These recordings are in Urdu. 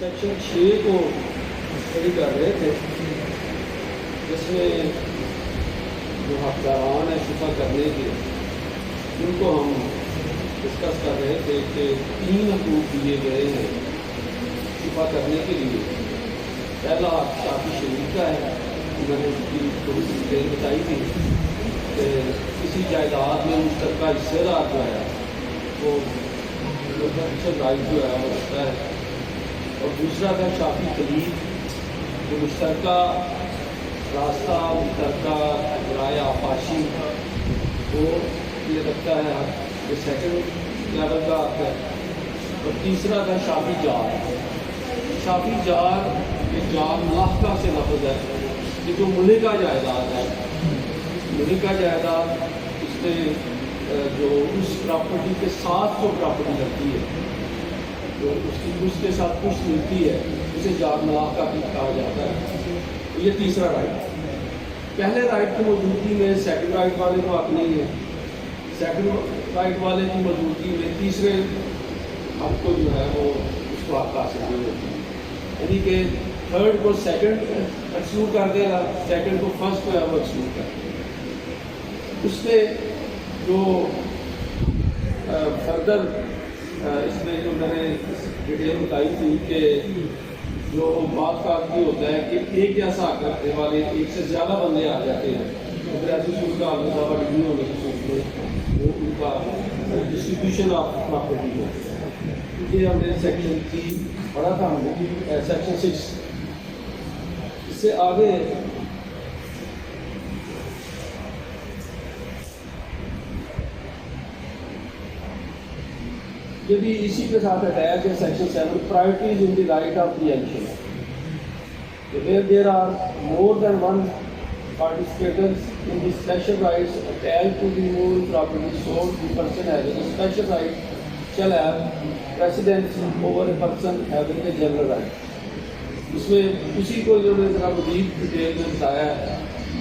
سیکشن 6 کو اسٹڈی کر رہے تھے، جس میں جو حقداران ہیں شفا کرنے کے، ان کو ہم ڈسکس کر رہے تھے کہ 3 حقوق دیے گئے ہیں شفا کرنے کے لیے۔ پہلا حق شافی شریف کا ہے، میں نے اس کی تھوڑی سی ڈیٹیل بتائی تھی کہ کسی جائیداد میں مشترکہ حصے دار جو ہے وہ رائٹ جو ہے وہ رکھتا ہے۔ اور دوسرا تھا شافی خلیف، جو مشترکہ راستہ، مشترکہ ذرائع آبپاشی وہ یہ رکھتا ہے، یہ سیکنڈ لیول کا حق ہے۔ اور تیسرا تھا شافی جار۔ شافی جار یہ جار ملاحقہ سے لفظ ہے، یہ جو ملکہ جائیداد ہے، ملکہ جائیداد اس میں جو اس پراپرٹی کے ساتھ جو پراپرٹی لگتی ہے، جو اس کے ساتھ کچھ ملتی ہے، اسے جار ملاحقہ بھی کہا جاتا ہے۔ یہ تیسرا رائٹ۔ پہلے رائٹ کی موجودگی میں سیکنڈ رائٹ والے کو حق نہیں ہے، سیکنڈ رائٹ والے کی موجودگی میں تیسرے حق کو جو ہے وہ اس کو حق حاصل نہیں ہوتی، یعنی کہ تھرڈ کو سیکنڈ ایکسکلوڈ کر دے گا، سیکنڈ کو فرسٹ جو ہے وہ ایکسکلوڈ کر دے گا۔ اس میں جو فردر اس میں جو میں نے ڈیٹیل بتائی تھی کہ جو بات کا بھی ہوتا ہے کہ ایک جیسا حق رکھنے والے ایک سے زیادہ بندے آ جاتے ہیں، اگر ایسی صورت کا مطالبہ ڈگری ہونے کی صورت میں وہ ان کا ڈسٹریبیوشن آف پراپرٹی ہے۔ یہ ہم نے سیکشن 3 پڑھا تھا، ہم نے سیکشن 6 اس سے آگے یہ بھی اسی کے ساتھ اٹیچ ہے۔ Section 7 priorities in the right of the action, where there are more than one participants in the special rights attached to the movable property sold, the person having a special right shall have precedence over a person having a general right۔ اس میں اسی کو جو نے ذرا مزید ڈیٹیل میں بتایا ہے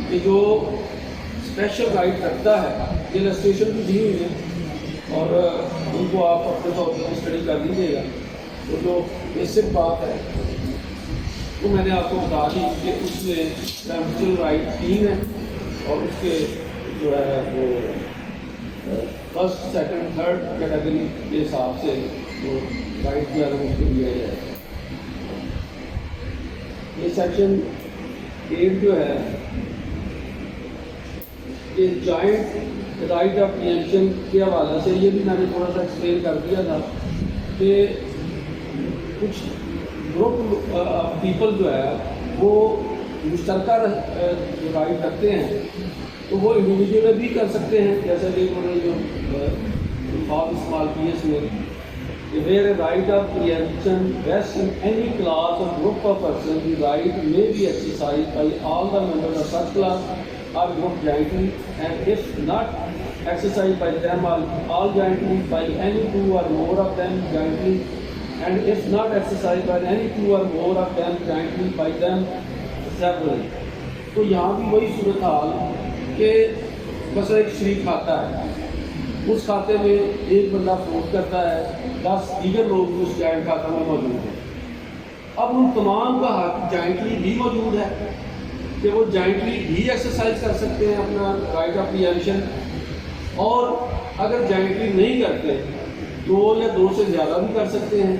کہ جو اسپیشل رائٹ رکھتا ہے، یہ رجسٹریشن بھی دی ہوئی ہے اور ان کو آپ اپنے طور پر اسٹڈی کر لیجیے گا۔ تو جو بیسک بات ہے تو میں نے آپ کو بتا دی کہ اس میں پریمپچل رائٹ 3 ہے اور اس کے جو ہے وہ فرسٹ سیکنڈ تھرڈ کیٹیگری کے حساب سے جو رائٹ جو ہے اس کو دیا جائے گا۔ یہ سیکشن 8 جو ہے یہ جوائنٹ رائٹ آف پریمپشن کے حوالے سے، یہ بھی میں نے تھوڑا سا ایکسپلین کر دیا تھا کہ کچھ گروپ پیپل جو ہے وہ مشترکہ رائٹ رکھتے ہیں تو وہ انڈیویجول بھی کر سکتے ہیں، جیسا کہ انہوں نے جو الفاظ استعمال کیے اس میں where a right of preemption vests in any class or group of persons, the right may be exercised by all the members of such class or group jointly, and if not exercised by them all jointly, by any two or more of them jointly, and if not exercised by any two or more of them jointly, by them severally۔ تو یہاں بھی وہی صورتحال کہ مثلا ایک شریک کھاتا ہے، اس کھاتے میں ایک بندہ فروٹ کرتا ہے، 10 دیگر لوگ بھی اس جوائنٹ کھاتے میں موجود ہیں۔ اب ان تمام کا حق جوائنٹلی بھی موجود ہے کہ وہ جوائنٹلی بھی ایکسرسائز کر سکتے ہیں اپنا رائٹ آف پریمپشن، اور اگر جوائنٹلی نہیں کرتے 2 یا 2 سے زیادہ بھی کر سکتے ہیں،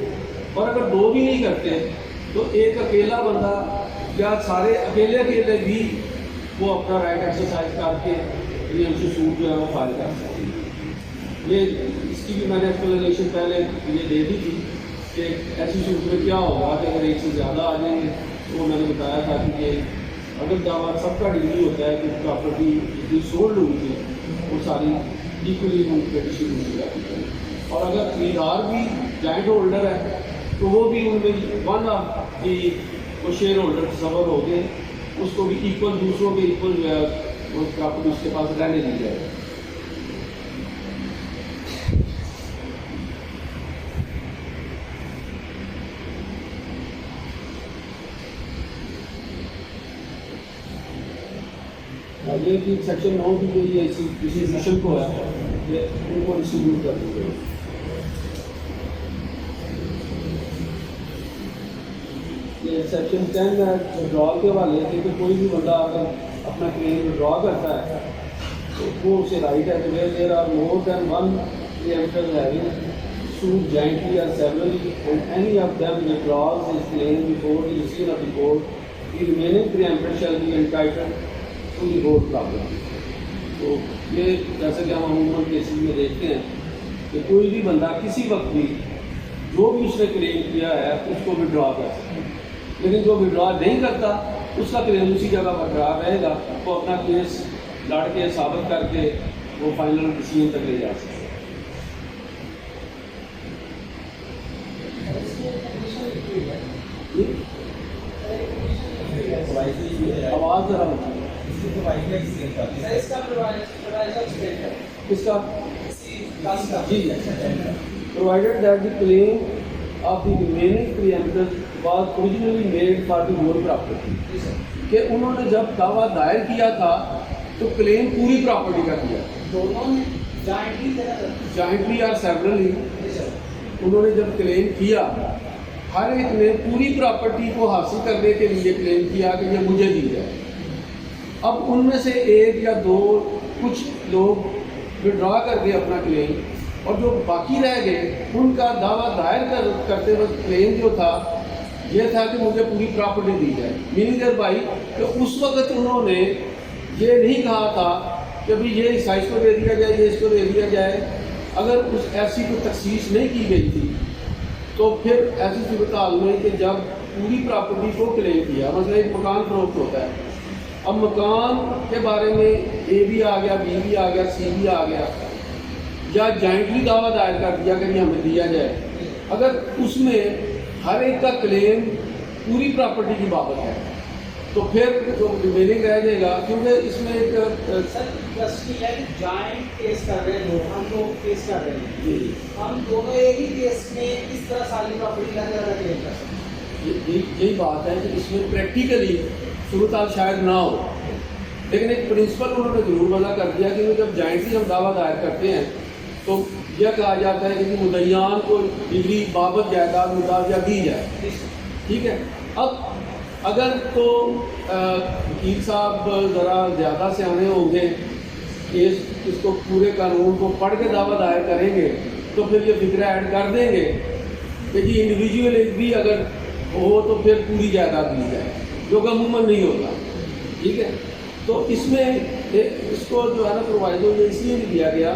اور اگر 2 بھی نہیں کرتے تو ایک اکیلا بندہ یا سارے اکیلے بھی وہ اپنا رائٹ ایکسرسائز کر کے پریمپشن سوٹ جو ہے وہ فائل کر سکتے ہیں۔ یہ اس کی بھی میں نے ایکسپلینیشن پہلے یہ دے دی تھی کہ ایسی صورت میں کیا ہوگا کہ اگر ایک سے زیادہ آ جائیں گے، تو وہ میں نے بتایا تھا کہ یہ اگر دعویٰ سب کا ڈگری ہوتا ہے کہ پراپرٹی جتنی سولڈ ہوئی تھی وہ ساری ایکولی ڈسٹریبیوٹ ہو جاتی ہے، اور اگر خریدار بھی جوائنٹ ہولڈر ہے تو وہ بھی ان میں ون آف دی وہ شیئر ہولڈر تصور ہو گئے، اس کو بھی ایکول دوسروں کے ایکول جو ہے وہ پراپرٹی اس کے پاس رہنے دی جائے۔ یہ کہ سیکشن 9 کی جو یہ کسی مشن کو ہے کہ ان کو ڈسٹریبیوٹ کر دیں گے۔ یہ سیکشن 10 ہے وڈرال کے حوالے سے کہ کوئی بھی بندہ اگر اپنا کلیم وڈرا کرتا ہے تو وہ اسے رائٹ ہے کہ there are more than one preemptor having sued jointly or severally and any of them withdraws his claim before the decision of the court, the remaining preemptor shall be entitled to the whole property. تو یہ جیسا کہ ہم عموماً کیسز میں دیکھتے ہیں کہ کوئی بھی بندہ کسی وقت بھی جو بھی اس نے کلیم کیا ہے اس کو وڈرا کر سکتا ہے، لیکن جو وڈرا نہیں کرتا اس کا کلیم اسی جگہ برقرار رہے گا، وہ اپنا کیس لڑ کے ثابت کر کے وہ فائنل ڈیسیژن تک لے جا سکتا ہے. آواز ذرا کس کا جی provided that the claim of the remaining preemptors was originally made for the whole property کہ انہوں نے جب دعویٰ دائر کیا تھا تو کلیم پوری پراپرٹی کا کیا، جوائنٹلی اور سیورلی انہوں نے جب کلیم کیا ہر ایک نے پوری پراپرٹی کو حاصل کرنے کے لیے کلیم کیا کہ یہ مجھے دی جائے. اب ان میں سے ایک یا دو کچھ لوگ وڈرا کر کے اپنا کلیم، اور جو باقی رہ گئے ان کا دعویٰ دائر کرتے وقت کلیم جو تھا یہ تھا کہ مجھے پوری پراپرٹی دی جائے. میننگ دیٹ بائی کہ اس وقت انہوں نے یہ نہیں کہا تھا کہ ابھی یہ اس کو دے دیا جائے، یہ اس کو دے دیا جائے. اگر اس ایسی کوئی تخصیص نہیں کی گئی تھی تو پھر ایسی صورتحال میں کہ جب پوری پراپرٹی کو کلیم کیا، مثلا ایک مکان فروخت ہوتا ہے، اب مکان کے بارے میں اے بھی آ گیا، بی بھی آ گیا، سی بھی آ گیا، یا جوائنٹلی دعویٰ دائر کر دیا کہ ہمیں دیا جائے. اگر اس میں ہر ایک کا کلیم پوری پراپرٹی کی بابت ہے تو پھر جو ریمیننگ رہ جائے گا، کیونکہ اس میں ایک جوائنٹ کیس کر رہے ہیں، ہم لوگ کیس کر رہے ہیں، ہم دونوں ایک ہی کیس میں اس طرح ساری پراپرٹی کا کلیم کر سکتے ہیں. یہی بات ہے کہ اس میں پریکٹیکلی صورتحال شاید نہ ہو، لیکن ایک پرنسپل انہوں نے ضرور وضع کر دیا کہ جب جوائنٹلی ہم دعویٰ دائر کرتے ہیں تو یہ کہا جاتا ہے کہ مدعیان کو ڈگری بابت جائیداد مداویہ دی جائے. ٹھیک ہے. اب اگر تو وکیل صاحب ذرا زیادہ سیانے ہوں گے، اس کو پورے قانون کو پڑھ کے دعویٰ دائر کریں گے تو پھر یہ فکر ایڈ کر دیں گے کہ جی انڈیویجول بھی اگر ہو تو پھر پوری جائیداد دی جائے، جو کہ عموماً نہیں ہوتا. ٹھیک ہے. تو اس میں اس کو جو ہے نا پرووائڈو یہ اس لیے بھی دیا گیا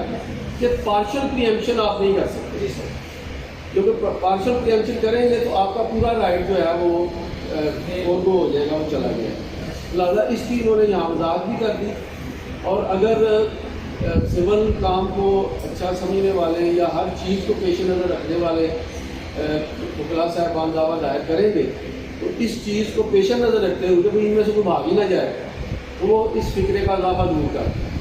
کہ پارشل پریمپشن آپ نہیں کر سکتے، کیونکہ پارشل پریمپشن کریں گے تو آپ کا پورا رائٹ جو ہے وہ ہو جائے گا، وہ چلا گیا. لہٰذا اس کی انہوں نے یہاں وضاحت بھی کر دی. اور اگر سول کام کو اچھا سمجھنے والے یا ہر چیز کو پیش نظر رکھنے والے وکلاء صاحبان دعویٰ دائر کریں گے تو اس چیز کو پیش نظر رکھتے ہوئے کہ ان میں سے کوئی بھاگ ہی نہ جائے، وہ اس فکرے کا اضافہ دور کرتے ہیں.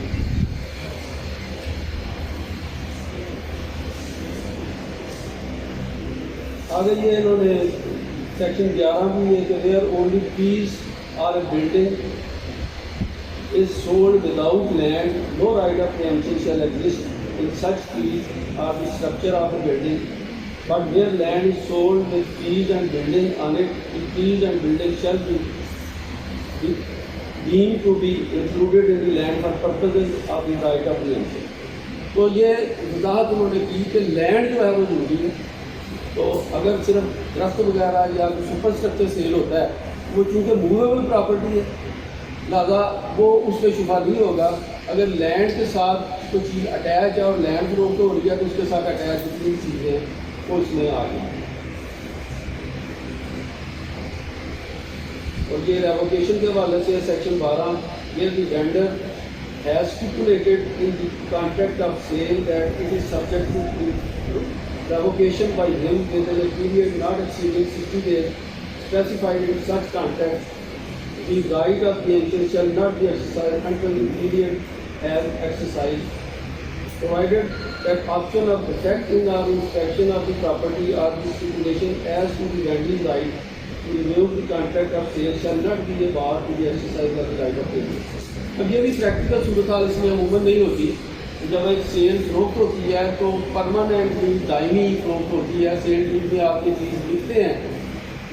آگے یہ انہوں نے سیکشن 11 بھی ہے کہ where only face are a building is sold without land, no right of preemption shall exist in such fees or the structure of a building, but where land is sold with fees and building on it, the fees and building shall be deemed to be included in the land for purposes of the right of preemption. تو یہ وضاحت انہوں نے کی کہ لینڈ جو ہے وہ ضروری ہے. تو اگر صرف درخت وغیرہ یا سپر اسٹرکچر سیل ہوتا ہے وہ چونکہ موویبل پراپرٹی ہے لہٰذا وہ اس پہ شبہ نہیں ہوگا. اگر لینڈ کے ساتھ کوئی چیز اٹیچ ہے اور لینڈ فروخت ہو رہی ہے تو اس کے ساتھ اٹیچ جتنی چیزیں وہ اس میں آ گئی. اور یہ ریووکیشن کے حوالے سے سیکشن 12 یہ the vendor has stipulated in the contract of sale that it is subject to revocation by him within a period not exceeding 60 days specified in such contract. The right of preemption shall not be exercised until the period has exercised, provided that option of effecting or inspection of the property or the stipulation as to the vendor's right to remove the contract of sale shall not be a bar to the exercise of the right of preemption. اب یہ بھی پریکٹیکل صورتحال اس میں عموماً نہیں ہوتی. جب ایک سیل فروخت ہوتی ہے تو پرماننٹلی دائمی فروخت ہوتی ہے. سیل ڈیڈ میں آپ یہ چیز لکھتے ہیں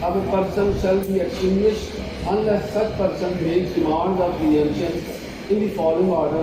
of a person shall be extinguished unless such person makes demand of preemption in the following order,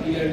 PID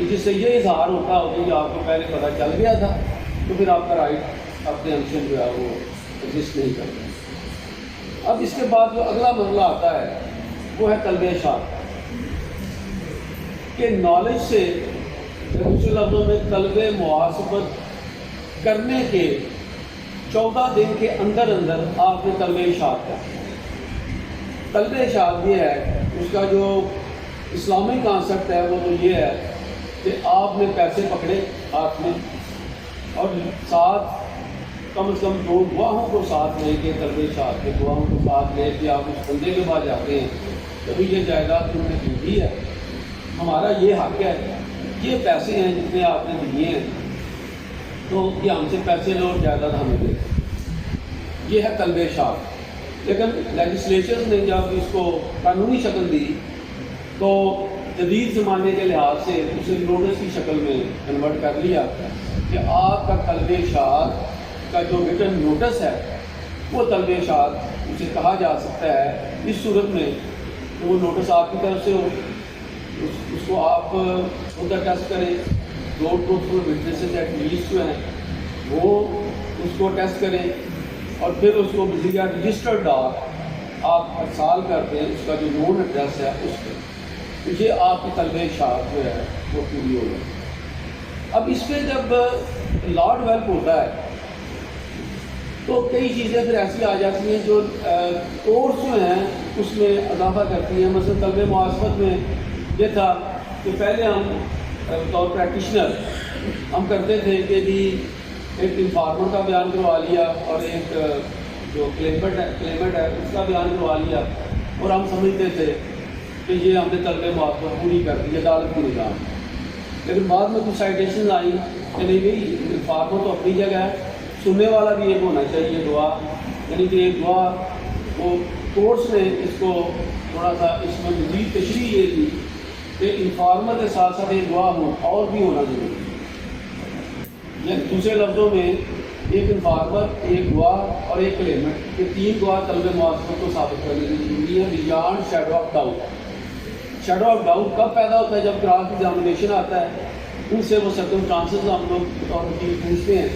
جس سے یہ اظہار ہوتا ہو کہ آپ کو پہلے پتہ چل گیا تھا تو پھر آپ کا رائٹ اپنے ایکشن جو ہے وہ ایگزسٹ نہیں کرتا۔ اب اس کے بعد جو اگلا مرحلہ آتا ہے وہ ہے طلب اشاعت کہ نالج سے، دوسرے لفظوں میں طلب محاسبت کرنے کے 14 دن کے اندر اندر آپ نے طلب اشاعت کا۔ طلب اشاعت یہ ہے، اس کا جو اسلامی کانسیپٹ ہے وہ تو یہ ہے کہ آپ نے پیسے پکڑے ہاتھ میں اور ساتھ کم از کم 2 گواہوں کو ساتھ لے کے، طلب اشاعت کے گواہوں کو ساتھ لے کے آپ اس بندے کے پاس جاتے ہیں کہ یہ جائیداد تم نے دی ہے، ہمارا یہ حق ہے، یہ پیسے ہیں جتنے آپ نے دیے ہیں تو یہ ہم سے پیسے لو اور جائیداد ہمیں دے۔ یہ ہے طلب اشاعت۔ لیکن لیجسلیچرز نے جب اس کو قانونی شکل دی تو جدید زمانے کے لحاظ سے اسے نوٹس کی شکل میں کنورٹ کر لیا کہ آپ کا طلب اشاعت کا جو ریٹن نوٹس ہے وہ طلب اشاعت اسے کہا جا سکتا ہے اس صورت میں کہ وہ نوٹس آپ کی طرف سے ہو، اس کو آپ خود ٹیسٹ کریں، 2 ٹروتھفل وٹنسز ایٹ لیسٹ جو ہیں وہ اس کو ٹیسٹ کریں اور پھر اس کو بذریعہ رجسٹرڈ ڈاک آپ ارسال کرتے ہیں اس کا جو نون ایڈریس ہے اس پہ، تو یہ آپ کی طلب اشاعت جو ہے وہ پوری ہو گئی۔ اب اس پہ جب لا ڈیولپ ہوتا ہے تو کئی چیزیں پھر ایسی آ جاتی ہیں جو کورس جو ہیں اس میں اضافہ کرتی ہیں۔ مثلا طلب محاسبت میں یہ تھا کہ پہلے ہم بطور پریکٹیشنر ہم کرتے تھے کہ جی ایک انفارمر کا بیان کروا لیا اور ایک جو کلیمنٹ ہے اس کا بیان کروا لیا اور ہم سمجھتے تھے کہ یہ ہم نے طلب محاسبت پوری کر دی عدالت کی نظام۔ لیکن بعد میں کچھ سائٹیشنز آئیں کہ نہیں بھائی انفارمر تو اپنی جگہ ہے، سننے والا بھی ایک ہونا چاہیے گواہ، یعنی کہ ایک گواہ وہ کورس نے اس کو تھوڑا سا اس میں مزید تشریح یہ دی کہ انفارمر کے ساتھ ساتھ ایک گواہ ہوں اور بھی ہونا ضروری ہے۔ یا دوسرے لفظوں میں ایک انفارمر، ایک گواہ اور ایک کلیمنٹ، یہ 3 گواہ طلب محاسبت کو ثابت کرنے کی ضروری ہے beyond shadow of doubt. Shadow of doubt کب پیدا ہوتا ہے؟ جب کراس ایگزامینیشن آتا ہے، ان سے وہ سرکمسٹانسز ہم لوگ اور پوچھتے ہیں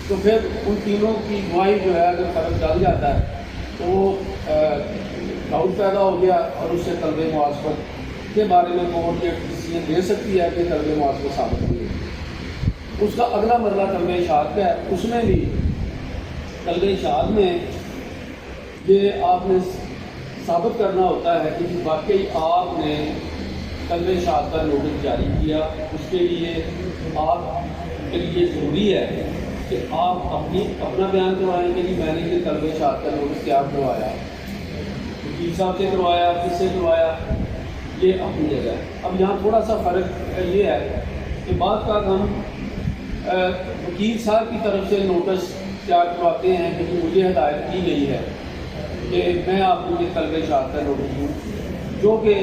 تو پھر ان تینوں کی گواہی جو ہے اگر فرق ڈل جاتا ہے تو وہ ڈاؤٹ پیدا ہو گیا اور اس سے طلب محاسبت کے بارے میں کورٹ یہ ڈیسیژن دے سکتی ہے کہ طلب محاسبت ثابت ہوئی۔ اس کا اگلا مرحلہ طلب اشاعت کا ہے۔ اس میں بھی طلب اشاعت میں یہ آپ نے ثابت کرنا ہوتا ہے کہ واقعی آپ نے طلب اشاعت کا نوٹس جاری کیا۔ اس کے لیے آپ کے لیے ضروری ہے کہ آپ اپنا بیان کروائیں کہ جی میں نے یہ طلب اشاعت کا نوٹس کیا کروایا، وکیل صاحب سے کروایا، کس سے کروایا، یہ اپنی جگہ ہے۔ اب یہاں تھوڑا سا فرق یہ ہے کہ بعض کا ہم وکیل صاحب کی طرف سے نوٹس تیار کرواتے ہیں کہ مجھے ہدایت کی گئی ہے کہ میں آپ کو یہ طلب اشاعت کا نوٹس دوں، جو کہ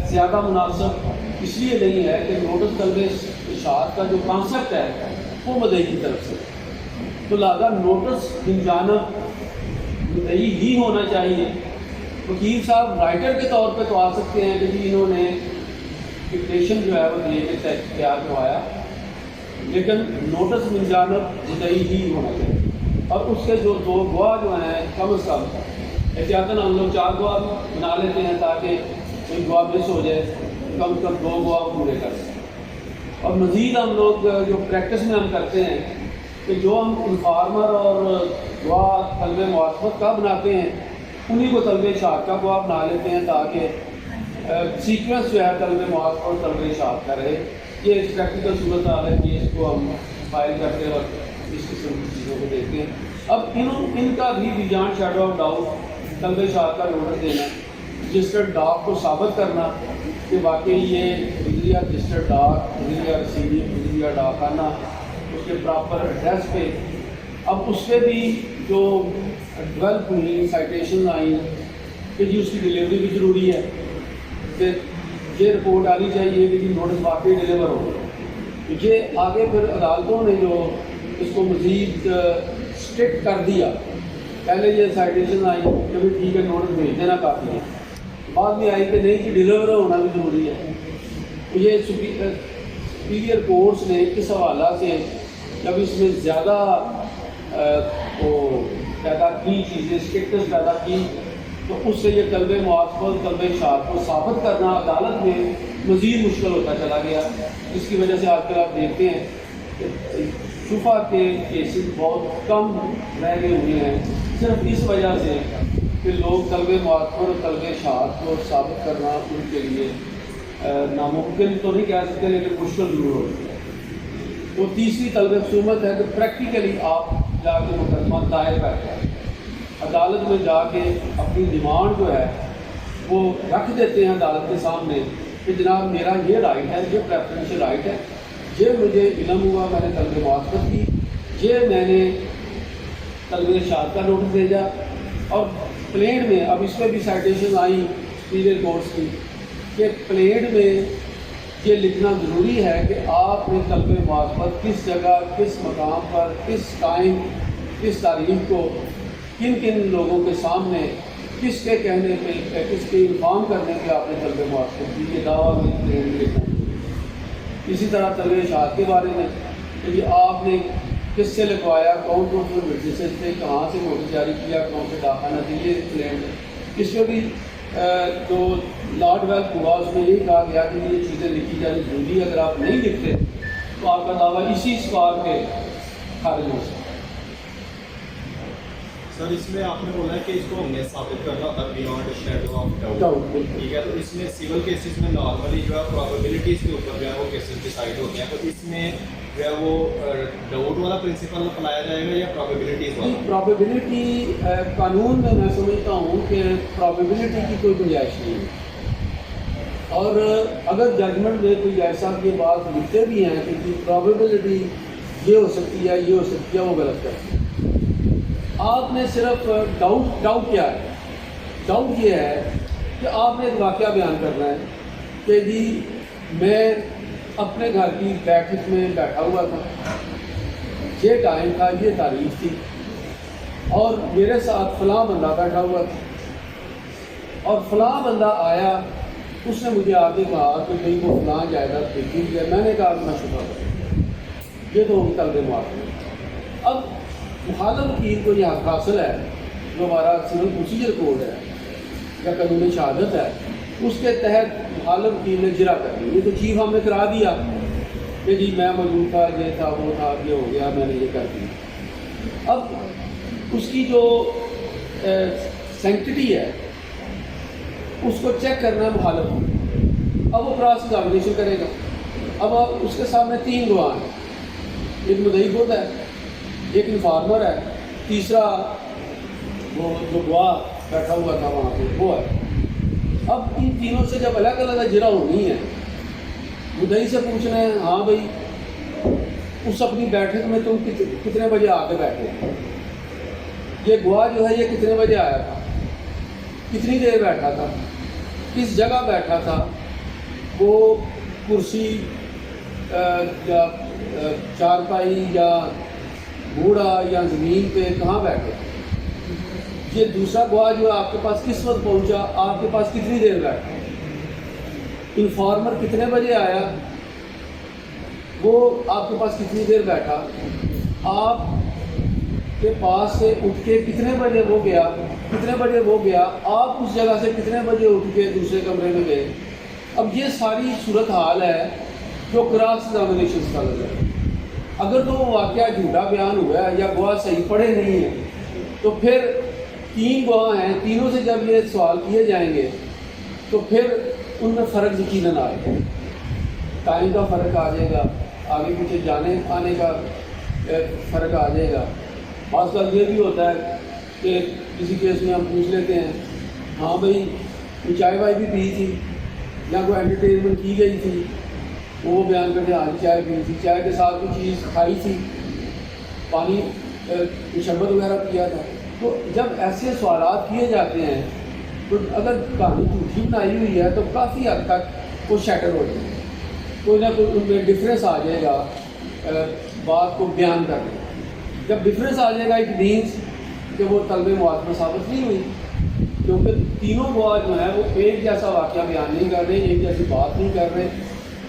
زیادہ مناسب اس لیے نہیں ہے کہ نوٹس طلب اشاعت کا جو کانسیپٹ ہے وہ مدعی کی طرف سے، تو لہٰذا نوٹس من جانب مدعی ہی ہونا چاہیے۔ وکیل صاحب رائٹر کے طور پہ تو آ سکتے ہیں کہ جی انہوں نے ڈکٹیشن جو ہے وہ دے کے تیار کروایا، لیکن نوٹس من جانب مدعی ہی ہونا چاہیے۔ اور اس کے جو 2 گواہ جو ہیں کم از کم احتیاطاً ہم لوگ 4 گواہ بنا لیتے ہیں تاکہ کوئی گواہ مس ہو جائے، کم از کم 2 گواہ پورے کر سکیں۔ اور مزید ہم لوگ جو پریکٹس میں ہم کرتے ہیں کہ جو ہم انفارمر اور گواہ طلب محاسبت کا بناتے ہیں انہی کو طلب اشاعت کا گواہ بنا لیتے ہیں تاکہ سیکوینس جو ہے طلب محاسبت اور طلب اشاعت کا رہے۔ یہ ایک پریکٹیکل صورت حال ہے کہ اس کو ہم فائل کرتے وقت اس قسم کی چیزوں کو دیکھتے ہیں۔ اب ان کا بھی بیانڈ شیڈو آف ڈاؤٹ طلب اشاعت کا نوٹس دینا، رجسٹرڈ ڈاک کو ثابت کرنا کہ واقعی یہ بذریعہ رجسٹرڈ ڈاک، بذریعہ رسیدنگ، بذریعہ ڈاکانہ، اس کے پراپر ایڈریس پہ۔ اب اس پہ بھی جو ڈیولپ ہوئی سائٹیشن آئیں کہ جی اس کی ڈیلیوری بھی ضروری ہے، کہ یہ رپورٹ آنی چاہیے کہ جی نوٹس واقعی ڈیلیور ہو۔ یہ آگے پھر عدالتوں نے جو اس کو مزید اسٹرکٹ کر دیا، پہلے یہ سائٹیشن آئی کہ بھی ٹھیک ہے نوٹس بھیج دینا کافی ہے، بعد میں آئی کہ نہیں کہ ڈیلیور ہونا بھی ضروری ہے۔ یہ سپیریئر کورٹس نے اس حوالہ سے جب اس میں زیادہ وہ پیدا کی چیزیں اسٹیٹس پیدا کی تو اس سے یہ طلب معافت طلب اشاعت کو ثابت کرنا عدالت میں مزید مشکل ہوتا چلا گیا، جس کی وجہ سے آج کل آپ دیکھتے ہیں کہ شفا کے کیسز بہت کم رہ گئے ہوئے ہیں، صرف اس وجہ سے کہ لوگ طلب معافت اور طلب اشاعت کو ثابت کرنا ان کے لیے ناممکن تو نہیں کہہ سکتے لیکن مشکل ضرور ہوتی ہے۔ تو تیسری طلب خصومت ہے کہ پریکٹیکلی آپ جا کے مقدمہ دائر کرتے ہیں، عدالت میں جا کے اپنی ڈیمانڈ جو ہے وہ رکھ دیتے ہیں عدالت کے سامنے کہ جناب میرا یہ رائٹ ہے، یہ پریفرینشیل رائٹ ہے، یہ مجھے علم ہوا میں نے طلب معافت کی، یہ میں نے طلب اشاعت کا نوٹس بھیجا، اور پلین میں اب اس پہ بھی سائٹیشن آئیں سپیریئر کورٹس کی کہ پلین میں یہ لکھنا ضروری ہے کہ آپ نے طلب معافت کس جگہ، کس مقام پر، کس ٹائم، کس تاریخ کو، کن کن لوگوں کے سامنے، کس کے کہنے پہ، کس کے انفارم کرنے پہ آپ نے طلب معافت کی، یہ دعویٰ میں پلین میں لکھنا۔ اسی طرح طلب اشاعت کے بارے میں کہ یہ آپ نے کس سے لکھوایا، کون کون سے وٹنسز تھے، کہاں سے نوٹس جاری کیا، کون سے داخلہ دیے پلین میں، اس میں بھی جو لاٹ ویلتھ ہوا اس میں یہی کہا گیا کہ یہ چیزیں لکھی جانی ضروری ہے، اگر آپ نہیں لکھتے تو آپ کا دعویٰ اسی سوال پہ خارج ہو سکتا ہے۔ سر اس میں آپ نے بولا ہے کہ اس کو ہم نے ثابت کرنا ہوتا ہے beyond shadow of doubt, doubt ٹھیک ہے، تو اس میں سول کیسز میں نارملی جو ہے پرابیبلٹیز کے اوپر جو ہے وہ کیسز ڈیسائڈ ہوتے ہیں، تو اس میں جو ہے وہ ڈاؤٹ والا پرنسپل اپنایا جائے گا یا پرابیبلٹیز والا؟ پرابیبلٹی قانون میں سمجھتا ہوں کہ پرابیبلٹی کی کوئی گنجائش نہیں ہے، اور اگر ججمنٹ میں کوئی ایسا یہ بات لکھتے بھی ہیں کہ پرابیبلٹی یہ ہو سکتی ہے، یہ ہو سکتی ہے، وہ غلط ہے۔ آپ نے صرف ڈاؤٹ کیا ہے؟ ڈاؤٹ یہ ہے کہ آپ نے ایک واقعہ بیان کرنا ہے کہ جی میں اپنے گھر کی بیٹھک میں بیٹھا ہوا تھا، یہ ٹائم تھا، یہ تاریخ تھی، اور میرے ساتھ فلاں بندہ بیٹھا ہوا تھا، اور فلاں بندہ آیا، اس نے مجھے آگے کہا کہ بھائی وہ فلاں جائیداد دیکھ لیجیے، میں نے کہا کہ میں شفا کروں، یہ تو طلب معافت۔ اب مخالف وکیل کو یہ حق حاصل ہے جو ہمارا سول پروسیجر کوڈ ہے یا قانون شہادت ہے، اس کے تحت مخالف وکیل نے جرا کر دی، یہ تو چیف ہم نے کرا دیا کہ جی میں موجود تھا، یہ تھا، وہ تھا، یہ ہو گیا، میں نے یہ کر دیا۔ اب اس کی جو سینکٹیٹی ہے اس کو چیک کرنا ہے مخالف کو، اب وہ کراس ایگزامینیشن کرے گا۔ اب اس کے سامنے 3 گواہ ہیں، ایک مدعی خود ہے، ایک انفارمر ہے، تیسرا وہ جو گواہ بیٹھا ہوا تھا وہاں پہ وہ ہے۔ اب ان تینوں سے جب الگ الگ اجرا ہونی ہے، مدعی سے پوچھنا ہے ہاں بھائی اس اپنی بیٹھک میں تم کتنے بجے آ کے بیٹھے، یہ گواہ جو ہے یہ کتنے بجے آیا تھا، کتنی دیر بیٹھا تھا، کس جگہ بیٹھا تھا، وہ کرسی یا چارپائی یا گھوڑا یا زمین پہ کہاں بیٹھے، یہ دوسرا گواہ جو ہے آپ کے پاس کس وقت پہنچا، آپ کے پاس کتنی دیر بیٹھا، انفارمر کتنے بجے آیا، وہ آپ کے پاس کتنی دیر بیٹھا، آپ کے پاس سے اٹھ کے کتنے بجے وہ گیا، کتنے بجے وہ گیا، آپ اس جگہ سے کتنے بجے اٹھ کے دوسرے کمرے میں گئے۔ اب یہ ساری صورتحال ہے جو کراس ایگزامینیشن کا نظر ہے۔ اگر تو وہ واقعہ جھوٹا بیان ہوا ہے یا گواہ صحیح پڑھے نہیں ہیں تو پھر 3 گواہ ہیں، تینوں سے جب یہ سوال کیے جائیں گے تو پھر ان میں فرق یقیناً آئے گا، ٹائم کا فرق آ جائے گا، آگے پیچھے جانے آنے کا فرق آ جائے گا۔ بعض بار یہ بھی ہوتا ہے کہ کسی کیس میں ہم پوچھ لیتے ہیں ہاں بھائی کوئی چائے وائے بھی پی تھی یا کوئی انٹرٹینمنٹ کی گئی تھی، وہ بیان کرتے ہاں چائے پی تھی، چائے کے ساتھ کوئی چیز کھائی تھی، پانی شربت وغیرہ پیا تھا۔ تو جب ایسے سوالات کیے جاتے ہیں تو اگر کہانی جھوٹی بنائی ہوئی ہے تو کافی حد تک وہ شیٹر ہو جائے گا، کوئی نہ کوئی ان میں ڈفرینس آ جائے گا بات کو بیان کرنے۔ جب ڈفرینس آ جائے گا اٹ مینس کہ وہ طلب معافت ثابت نہیں ہوئی، کیونکہ تینوں گواہ جو ہیں وہ ایک جیسا واقعہ بیان نہیں کر رہے، ایک جیسی بات نہیں کر رہے،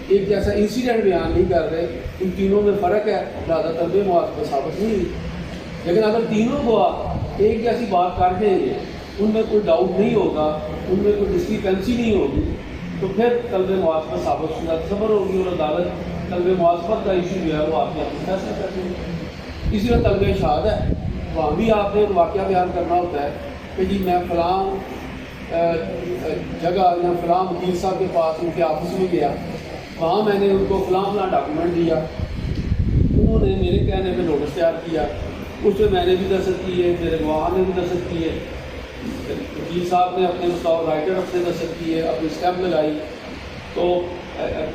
ایک جیسا انسیڈنٹ بیان نہیں کر رہے، ان تینوں میں فرق ہے، لہٰذا طلب موافقت ثابت نہیں ہوئی۔ لیکن اگر تینوں کو آپ ایک جیسی بات کر دیں گے، ان میں کوئی ڈاؤٹ نہیں ہوگا، ان میں کوئی ڈسکریپنسی نہیں ہوگی، تو پھر طلب موافقت ثابت شدہ صبر ہوگی اور عدالت طلب موافقت کا ایشو جو ہے وہ آپ کے اپنے فیصلہ کرتے ہیں۔ اسی طرح طلب اشہاد ہے، وہاں بھی آپ نے ایک واقعہ بیان کرنا ہوتا ہے کہ جی میں فلاں جگہ یا فلاں وکیل صاحب کے پاس ان کے آفس میں گیا، وہاں میں نے ان کو فلاں فلاں ڈاکومنٹ دیا، انہوں نے میرے کہنے پہ نوٹس تیار کیا، اس میں میں نے بھی دستخط کیے، میرے گواہ نے بھی دستخط کیے، وکیل صاحب نے اپنے مطابق رائٹر اپنے دستخط کیے، اپنی اسٹیمپ لگائی، تو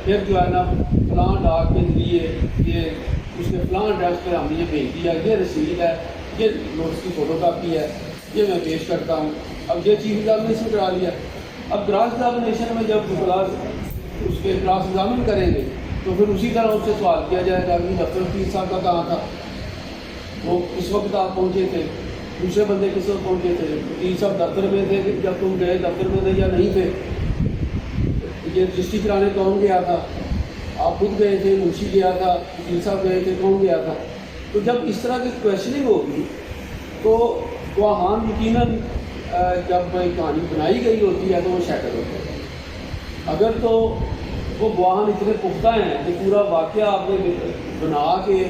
پھر جو ہے نا فلاں ڈاک کے ذریعے یہ اس کے فلاں ایڈریس پہ ہم نے یہ بھیج دیا، یہ رسید ہے، یہ نوٹس کی فوٹو کاپی ہے، یہ میں پیش کرتا ہوں۔ اب یہ چیز ایگزامینیشن کرا لیا، اب کراس ایگزامینیشن میں جب کلاس اس کے کلاس ایگزامن کریں گے تو پھر اسی طرح اس سے سوال کیا جائے گا کہ دفتر وکیل صاحب کا کہاں تھا، وہ کس وقت آپ پہنچے تھے، دوسرے بندے کس وقت پہنچے تھے، وکیل صاحب دفتر میں تھے کہ جب تم گئے دفتر میں تھے یا نہیں تھے، یہ رجسٹری کرانے کون گیا تھا، آپ خود گئے تھے، منشی گیا تھا، وکیل صاحب گئے تھے، کون گیا تھا۔ تو جب اس طرح کی کویشچننگ ہوگی تو گواہان یقیناً جب کہانی بنائی گئی ہوتی ہے تو وہ شیٹر ہوتے ہیں۔ اگر تو وہ گواہان اتنے پختہ ہیں کہ پورا واقعہ آپ نے بنا کے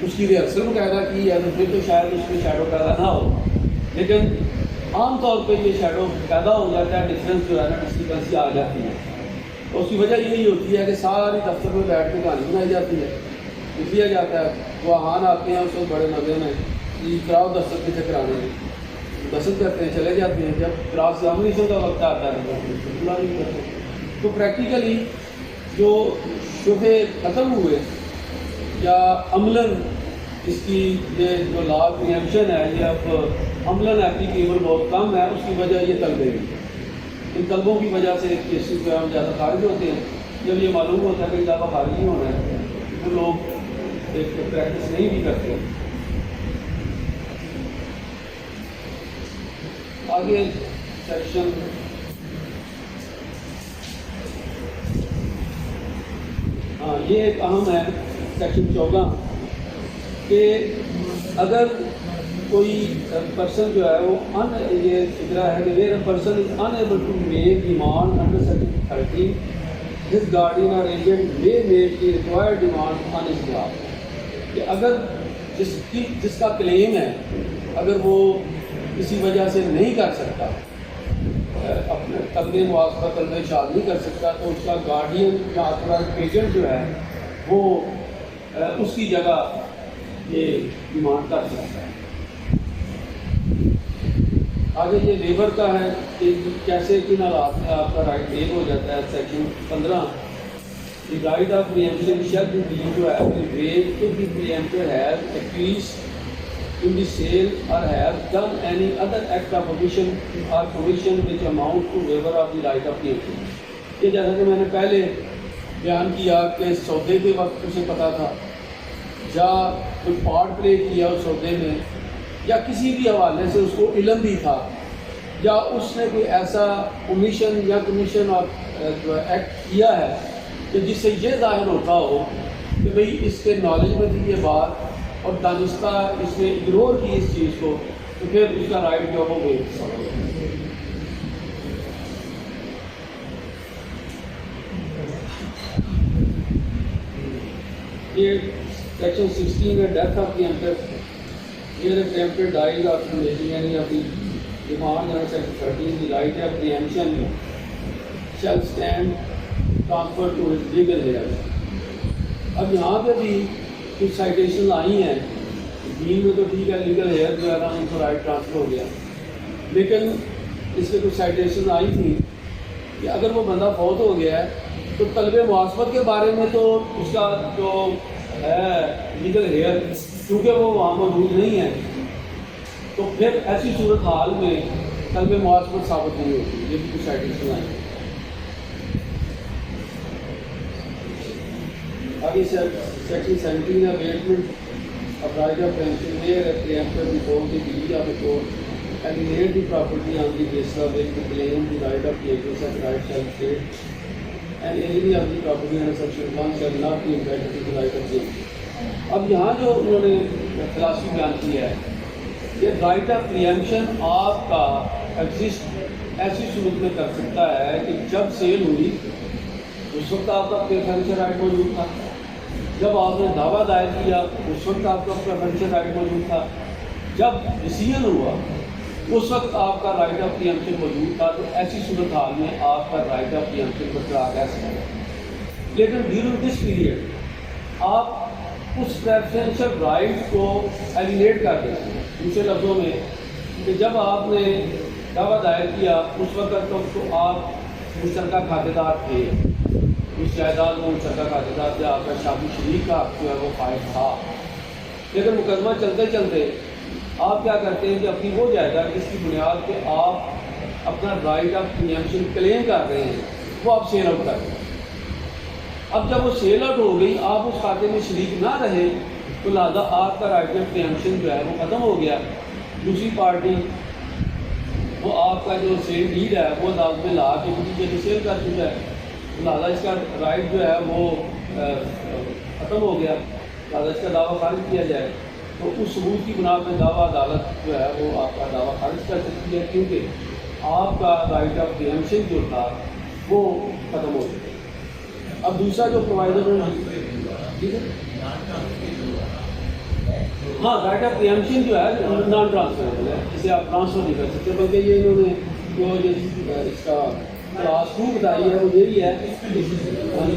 اس کی ریہرسل باقاعدہ کی ہے تو پھر تو شاید اس میں شیڈو پیدا نہ ہو، لیکن عام طور پہ یہ شیڈو پیدا ہو جاتا ہے، ڈفرینس جو ہے نا ڈسکریپنسی آ جاتی ہے۔ اس کی وجہ یہی ہوتی ہے کہ ساری دفتر میں بیٹھ کے کہانی بنائی جاتی ہے، لکھ لیا جاتا ہے، گواہان آتے ہیں اس وقت بڑے مزے میں کہ کراؤ دستخط کتنے کرانے ہیں، دستخط کرتے ہیں چلے جاتے ہیں، جب کراس ایگزامینیشن کا وقت آتا ہے تو پورا نہیں کرتے۔ تو پریکٹیکلی جو شبہ ختم ہوئے یا عملاً اس کی یہ جو لا پریمپشن ہے یہ اب عملاً اپلیکیبل بہت کم ہے، اس کی وجہ یہ طلبے ہیں۔ ان طلبوں کی وجہ سے کیسز جو ہے ہم زیادہ خارج ہوتے ہیں۔ جب یہ معلوم ہوتا ہے کہ زیادہ خارج نہیں ہونا ہے تو لوگ ایک پریکٹس نہیں بھی کرتے۔ آگے سیکشن یہ ایک اہم ہے سیکشن 14 کہ اگر کوئی پرسن جو ہے وہ یہ فکرہ ہے کہ where a person is unable to make demand under section 13 his guardian or agent may make the required demand on his behalf, کہ اگر جس کا کلیم ہے اگر وہ کسی وجہ سے نہیں کر سکتا، اپنے طلب موافقت طلب اشہاد نہیں کر سکتا، تو اس کا گارڈین یا آتھورائزڈ ایجنٹ جو ہے وہ اس کی جگہ یہ ڈیمانڈ کر سکتا ہے۔ آگے یہ لیبر کا ہے کہ کیسے کن حالات میں آپ کا رائٹ ویو ہو جاتا ہے۔ Section 15 the right of preemption shall be ڈیوڈ to every view of the preemptor has acquired in the sale or has done any other act of omission or commission which amount to waiver of the right of preemption۔ یہ جیسا کہ میں نے پہلے بیان کیا کہ سودے کے وقت اسے پتہ تھا یا کوئی پارٹ پلے کیا اس سودے میں یا کسی بھی حوالے سے اس کو علم بھی تھا یا اس نے کوئی ایسا اومیشن یا کمیشن اور جو ایکٹ کیا ہے کہ جس سے یہ ظاہر ہوتا ہو کہ بھئی اس کے نالج میں تھی یہ بات اور دانستہ اس نے اگنور کی اس چیز کو، تو پھر اس کا رائٹ جو ہو گئی۔ یہ سیکشن 16 ہے death of the emptor. Here a preemptor dies after making any of the demands under section 13, the right of preemption shall stand transferred to his legal heirs۔ اب یہاں پہ بھی کچھ سائٹیشن آئی ہیں، دین میں تو ٹھیک ہے لیگل ہیئر جو ہے نا ان کو رائٹ ٹرانسفر ہو گیا، لیکن اس میں کچھ سائٹیشن آئی تھی کہ اگر وہ بندہ فوت ہو گیا ہے تو طلب موافقت کے بارے میں تو اس کا جو ہے لیگل ہیئر کیونکہ وہ وہاں موجود نہیں ہے، تو پھر ایسی صورت حال میں طلب موافقت ثابت نہیں ہوتی۔ یہ بھی کچھ سائٹیشن آئی۔ آگے سیکشن 17 ہے abatement of right of preemption where a preemptor before the deed of a court alienate the property on the basis of which the claim the right of preemption such right shall state and any of the property under section 1 shall not be entitled to the right of preemption. اب یہاں جو انہوں نے خلاصی بیان کیا ہے کہ رائٹ آف پریمپشن آپ کا ایگزسٹ ایسی صورت میں کر سکتا ہے کہ جب سیل ہوئی اس وقت آپ کا پریفرنشل رائٹ موجود تھا، جب آپ نے دعویٰ دائر کیا اس وقت آپ کا پریفرنشل رائٹ موجود تھا، جب ڈیسیژن ہوا اس وقت آپ کا رائٹ آف پریمپشن موجود تھا. تو ایسی صورت حال میں آپ کا رائٹ آف پریمپشن برقرار رہ سکتا ہے. لیکن ڈیورنگ دس پیریڈ آپ اس پریفرنشل رائٹ کو ایلیمیٹ کر دیتے ہیں. دوسرے لفظوں میں کہ جب آپ نے دعویٰ دائر کیا اس وقت تو آپ مشترکہ کھاتے دار تھے، اس جائیداد میں مشترکہ کھاتے دار تھے، آپ کا شادی شریک کا حق جو ہے وہ فائد تھا. لیکن مقدمہ چلتے چلتے آپ کیا کرتے ہیں کہ اپنی وہ جائیداد جس کی بنیاد پہ آپ اپنا رائٹ آف پریمپشن کلیم کر رہے ہیں وہ آپ سیل آؤٹ کرتے ہیں. اب جب وہ سیل آؤٹ ہو گئی، آپ اس کھاتے میں شریک نہ رہے تو لہٰذا آپ کا رائٹ آف پریمپشن جو ہے وہ ختم ہو گیا. دوسری پارٹی وہ آپ کا جو سیل ڈیڈ ہے وہ عدالت میں لا کے کسی جگہ سیل کر چکا ہے، لہٰذا اس کا رائٹ جو ہے وہ ختم ہو گیا، لہٰذا اس کا دعویٰ خارج کیا جائے. تو اس ثبوت کی بنا پہ دعویٰ عدالت جو ہے وہ آپ کا دعویٰ خارج کر سکتی ہے، کیونکہ آپ کا رائٹ آف پریمپشن جو تھا وہ ختم ہو چکا. اب دوسرا جو پرووائڈر ٹھیک ہے، ہاں رائٹ آف پریمپشن جو ہے نان ٹرانسفریبل ہے، جسے آپ ٹرانسفر نہیں کر سکتے. بلکہ یہ انہوں نے جو اس کا کلاس 2 بتائی ہے وہ یہی ہے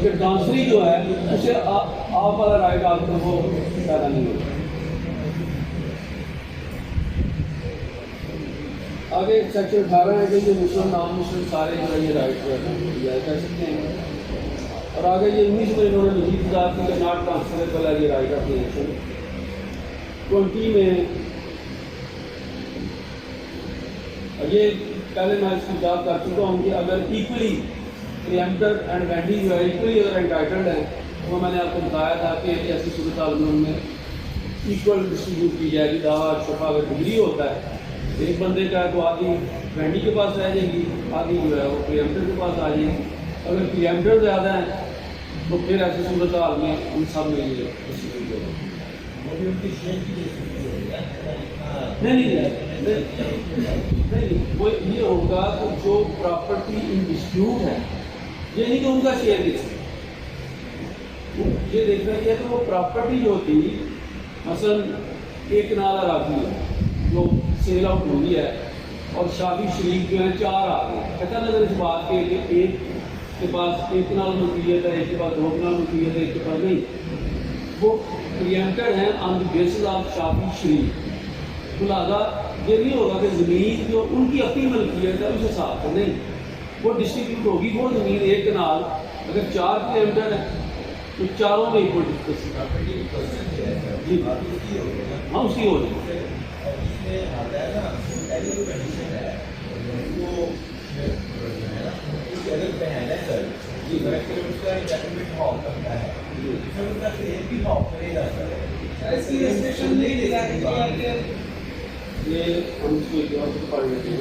کہ ٹرانسفری جو ہے اسے آپ والا رائٹ آپ کو وہ پیدا نہیں ہوگا. آگے سیکشن 18 ہے کہ یہ مسلم نام مسلم سارے جو ہے یہ رائٹ جو ہے کر سکتے ہیں. اور آگے یہ 19 میں انہوں نے مزید وضاحت کی کہ ناٹ ٹرانسفریبل ہے یہ رائٹ آف پریمپشن. 20 میں یہ پہلے میں اس کی بات کر چکا ہوں کہ اگر ایکولی پریمپٹر اینڈ وینڈی جو ہے ایکولی اگر انٹائٹلڈ ہے تو میں نے آپ کو بتایا تھا کہ ایسی صورت حال میں ان میں ایکول ڈسٹریبیوٹ کی جائے گی. دعویٰ شفا اگر ڈگری ہوتا ہے ایک بندے کا تو آدھی وینڈی کے پاس رہ جائے گی، آدھی جو ہے وہ پریمپٹر کے پاس آ جائے گی. اگر پریمپٹر زیادہ ہیں تو پھر ایسی صورت حال میں ان سب میں یہ ڈسٹریبیوٹ ہوگا. نہیں وہ یہ ہوگا کہ جو پراپرٹی ان ڈسپیوٹ ہے یہ نہیں کہ ان کا شیئر دے سکتے. یہ دیکھنا یہ ہے کہ وہ پراپرٹی جو تھی مثلا ایک نالا راضی ہے جو سیل آؤٹ ہوئی ہے اور شادی شریک جو ہیں 4 آ گئے. کہتا نظر اس بات کے کہ ایک کے پاس ایک کنال ملکیت ہے، ایک کے پاس 2 کنال ملکیت ہے، ایک کے پاس نہیں. وہ پریمپٹڈ ہیں آن دی بیسس آف شادی شریک. تو لہٰذا یہ نہیں ہوگا کہ زمین جو ان کی اپنی ملکیت ہے اسے ساتھ نہیں، وہ ڈسٹریبیوٹ ہوگی. وہ زمین ایک کنال اگر 4 پریمپٹڈ ہے تو چاروں میں ایکول جی ہاں اس کی ہو جائے. یہ ہم اس کو پڑھ لیتے ہیں.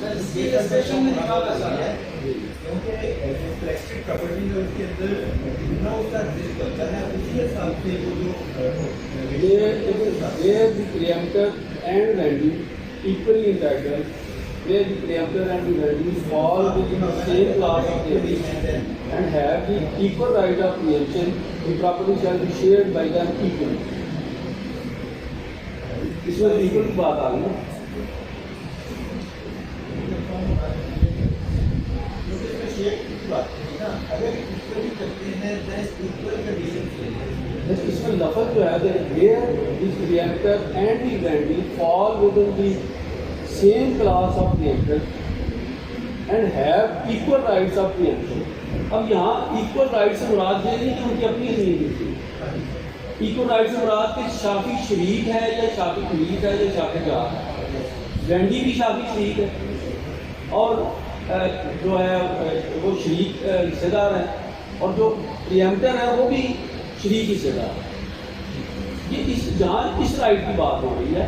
Preemptor and venue equally entitled, where the preemptor and the venue fall within the same class of property and have the equal right of preemption, the property shall be shared by them equally. اس میں equal کی بات آ گئی نا. اس میں لفظ جو ہے where the preemptor and the vendee fall within the same class of preemptor and have equal rights of preemption. اب یہاں equal rights سے مراد یہ نہیں کہ ان کی اپنی زمین تھی. equal rights سے مراد کہ شافی شریک ہے یا شافی خلیف ہے یا شافی جار ہے. وینڈی بھی شافی شریک ہے اور جو ہے وہ شریک حصے دار ہے، اور جو پریمپٹر ہے وہ بھی شریک حصے دار ہے. یہ جہاں اس رائٹ کی بات ہو رہی ہے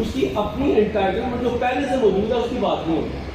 اس کی اپنی انٹائٹلمنٹ جو پہلے سے موجود ہے اس کی بات نہیں ہوتی.